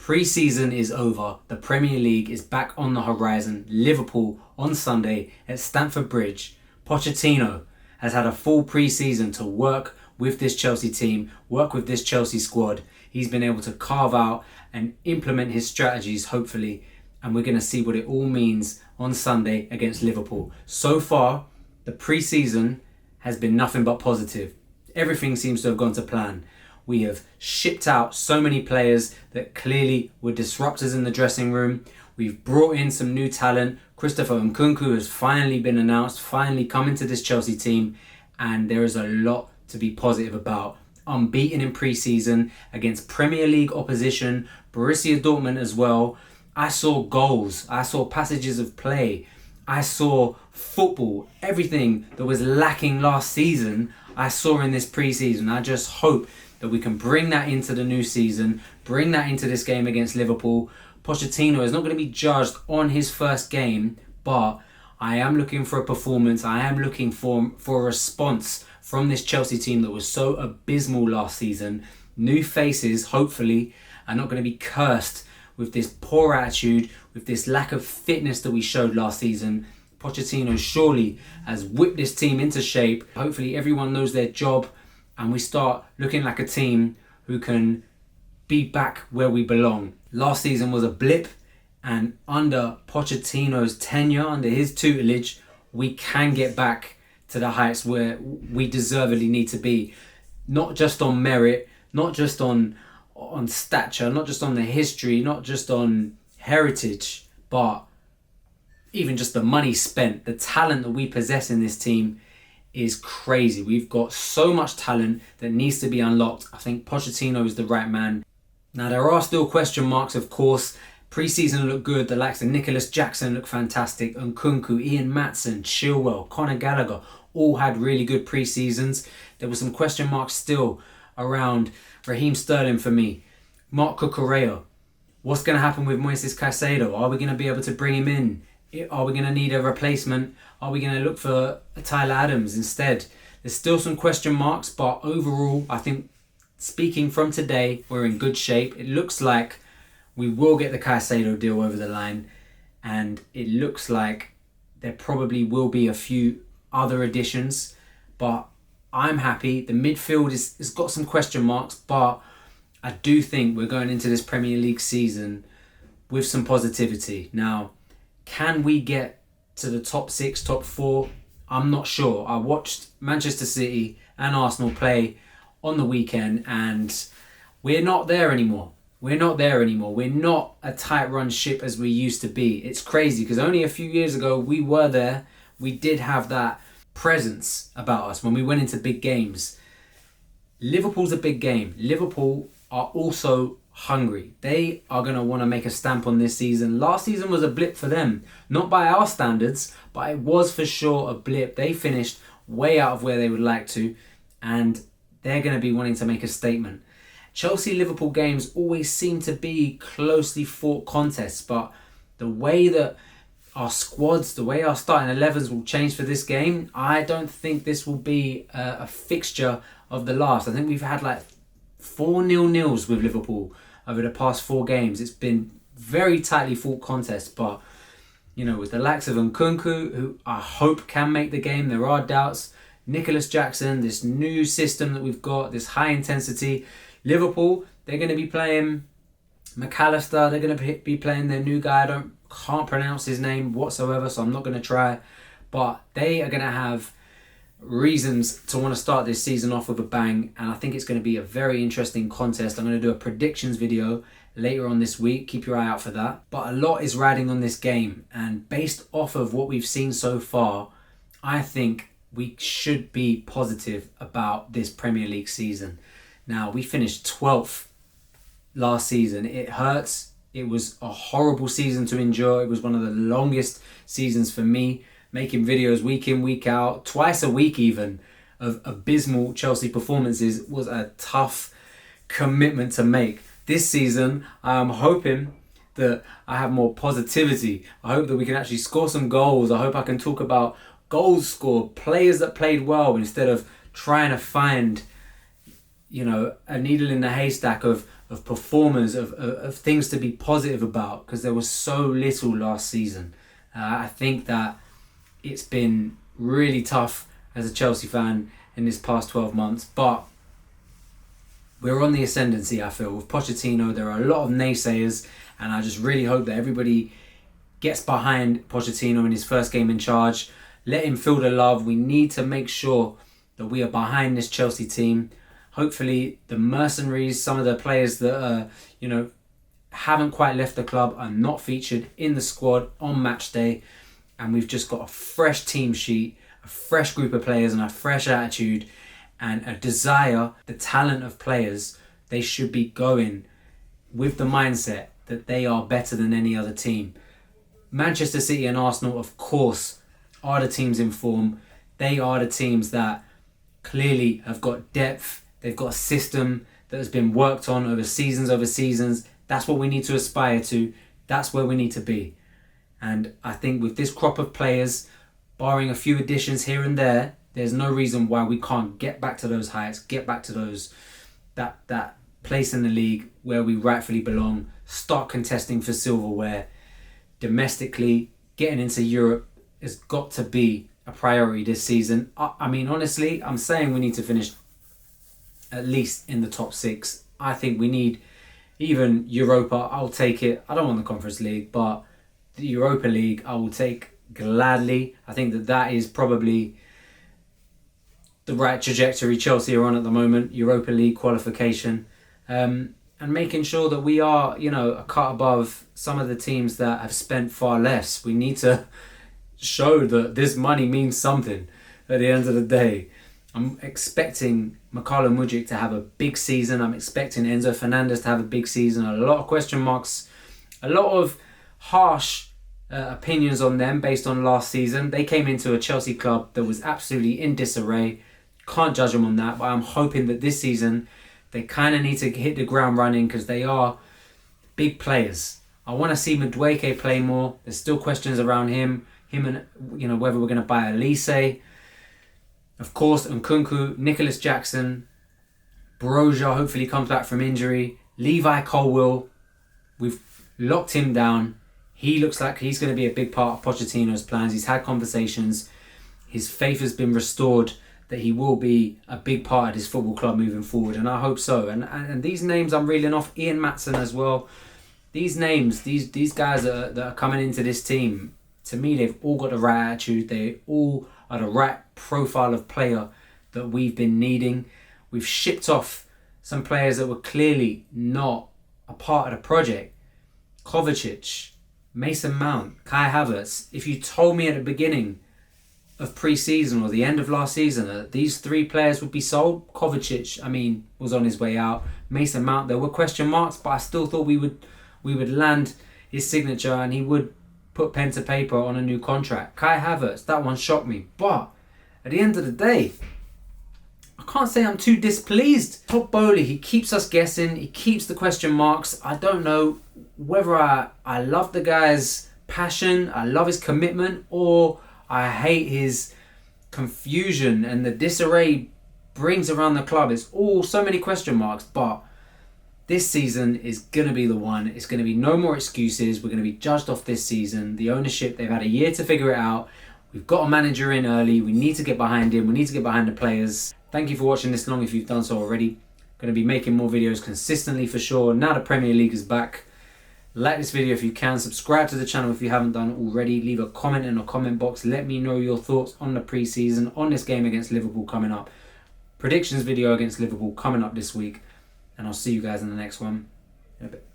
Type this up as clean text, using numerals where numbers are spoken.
Pre-season is over. The Premier League is back on the horizon. Liverpool on Sunday at Stamford Bridge. Potchettino has had a full pre-season to work with this Chelsea team, work with this Chelsea squad. He's been able to carve out and implement his strategies, hopefully, and we're going to see what it all means on Sunday against Liverpool. So far, the pre-season has been nothing but positive. Everything seems to have gone to plan. We have shipped out so many players that clearly were disruptors in the dressing room. We've brought in some new talent. Christopher Nkunku has finally been announced, finally come into this Chelsea team, and there is a lot to be positive about. Unbeaten in pre-season against Premier League opposition, Borussia Dortmund as well. I saw goals, I saw passages of play, I saw football, everything that was lacking last season, I saw in this pre-season. I just hope that we can bring that into the new season, bring that into this game against Liverpool. Potchettino is not going to be judged on his first game, but I am looking for a performance. I am looking for a response from this Chelsea team that was so abysmal last season. New faces, hopefully, are not going to be cursed with this poor attitude, with this lack of fitness that we showed last season. Pochettino surely has whipped this team into shape. Hopefully everyone knows their job and we start looking like a team who can be back where we belong. Last season was a blip, and under Pochettino's tenure, under his tutelage, we can get back to the heights where we deservedly need to be. Not just on merit, not just on stature, not just on the history, not just on heritage, but even just the money spent. The talent that we possess in this team is crazy. We've got so much talent that needs to be unlocked. I think Pochettino is the right man. Now, there are still question marks, of course. Pre-season looked good. The likes of Nicolas Jackson look fantastic. Nkunku, Ian Maatsen, Chilwell, Conor Gallagher all had really good pre-seasons. There were some question marks still around Raheem Sterling for me. Marc Cucurella. What's going to happen with Moises Caicedo? Are we going to be able to bring him in? Are we going to need a replacement? Are we going to look for Tyler Adams instead? There's still some question marks, but overall, I think speaking from today, we're in good shape. It looks like we will get the Caicedo deal over the line, and it looks like there probably will be a few other additions, but I'm happy. The midfield has got some question marks, but I do think we're going into this Premier League season with some positivity. Now, can we get to the top 6, top 4? I'm not sure. I watched Manchester City and Arsenal play on the weekend, and we're not there anymore. We're not a tight run ship as we used to be. It's crazy because only a few years ago we were there. We did have that presence about us when we went into big games. Liverpool's a big game. Liverpool are also hungry. They are going to want to make a stamp on this season. Last season was a blip for them. Not by our standards, but it was for sure a blip. They finished way out of where they would like to, and they're going to be wanting to make a statement. Chelsea-Liverpool games always seem to be closely fought contests, but the way that our squads, the way our starting 11s will change for this game, I don't think this will be a fixture of the last. I think we've had like 4 0-0s with Liverpool over the past 4 games. It's been very tightly fought contests, but you know, with the likes of Nkunku, who I hope can make the game, there are doubts. Nicolas Jackson, this new system that we've got, this high intensity. Liverpool, they're going to be playing McAllister. They're going to be playing their new guy. I can't pronounce his name whatsoever, so I'm not going to try. But they are going to have reasons to want to start this season off with a bang, and I think it's going to be a very interesting contest. I'm going to do a predictions video later on this week. Keep your eye out for that. But a lot is riding on this game, and based off of what we've seen so far, I think we should be positive about this Premier League season. Now, we finished 12th last season. It hurts. It was a horrible season to endure. It was one of the longest seasons for me, making videos week in, week out, twice a week even, of abysmal Chelsea performances. Was a tough commitment to make. This season, I'm hoping that I have more positivity. I hope that we can actually score some goals. I hope I can talk about goals scored, players that played well, instead of trying to find, you know, a needle in the haystack of of performers, of things to be positive about, because there was so little last season. I think that it's been really tough as a Chelsea fan in this past 12 months, but we're on the ascendancy, I feel. With Pochettino, there are a lot of naysayers, and I just really hope that everybody gets behind Pochettino in his first game in charge. Let him feel the love. We need to make sure that we are behind this Chelsea team. Hopefully the mercenaries, some of the players that haven't quite left the club, are not featured in the squad on match day, and we've just got a fresh team sheet, a fresh group of players and a fresh attitude and a desire. The talent of players, they should be going with the mindset that they are better than any other team. Manchester City and Arsenal, of course, are the teams in form. They are the teams that clearly have got depth. They've got a system that has been worked on over seasons. That's what we need to aspire to. That's where we need to be. And I think with this crop of players, barring a few additions here and there, there's no reason why we can't get back to those heights, get back to those that place in the league where we rightfully belong, start contesting for silverware. Domestically, getting into Europe has got to be a priority this season. I mean, honestly, I'm saying we need to finish at least in the top 6. I think we need even Europa. I'll take it. I don't want the Conference League, but the Europa League I will take gladly. I think that is probably the right trajectory Chelsea are on at the moment. Europa League qualification. And making sure that we are, a cut above some of the teams that have spent far less. We need to show that this money means something at the end of the day. I'm expecting Mykhailo Mudryk to have a big season. I'm expecting Enzo Fernandez to have a big season. A lot of question marks, a lot of harsh opinions on them based on last season. They came into a Chelsea club that was absolutely in disarray. Can't judge them on that, but I'm hoping that this season they kind of need to hit the ground running, because they are big players. I want to see Madueke play more. There's still questions around him and whether we're going to buy Elise. Of course, Nkunku, Nicolas Jackson, Broja hopefully comes back from injury. Levi Colwill, we've locked him down. He looks like he's going to be a big part of Pochettino's plans. He's had conversations. His faith has been restored that he will be a big part of this football club moving forward, and I hope so. And these names I'm reeling off, Ian Maatsen as well. These names, these guys that are coming into this team, to me, they've all got the right attitude. They all are the right profile of player that we've been needing. We've shipped off some players that were clearly not a part of the project. Kovacic, Mason Mount, Kai Havertz. If you told me at the beginning of pre-season or the end of last season that these 3 players would be sold, Kovacic, was on his way out. Mason Mount, there were question marks, but I still thought we would land his signature and he would put pen to paper on a new contract. Kai Havertz, that one shocked me. But at the end of the day, I can't say I'm too displeased. Todd Boehly, he keeps us guessing. He keeps the question marks. I don't know whether I love the guy's passion, I love his commitment, or I hate his confusion and the disarray brings around the club. It's all so many question marks, but this season is going to be the one. It's going to be no more excuses. We're going to be judged off this season. The ownership, they've had a year to figure it out. We've got a manager in early. We need to get behind him. We need to get behind the players. Thank you for watching this long if you've done so already. Going to be making more videos consistently for sure. Now the Premier League is back. Like this video if you can. Subscribe to the channel if you haven't done already. Leave a comment in the comment box. Let me know your thoughts on the pre-season, on this game against Liverpool coming up. Predictions video against Liverpool coming up this week. And I'll see you guys in the next one in a bit.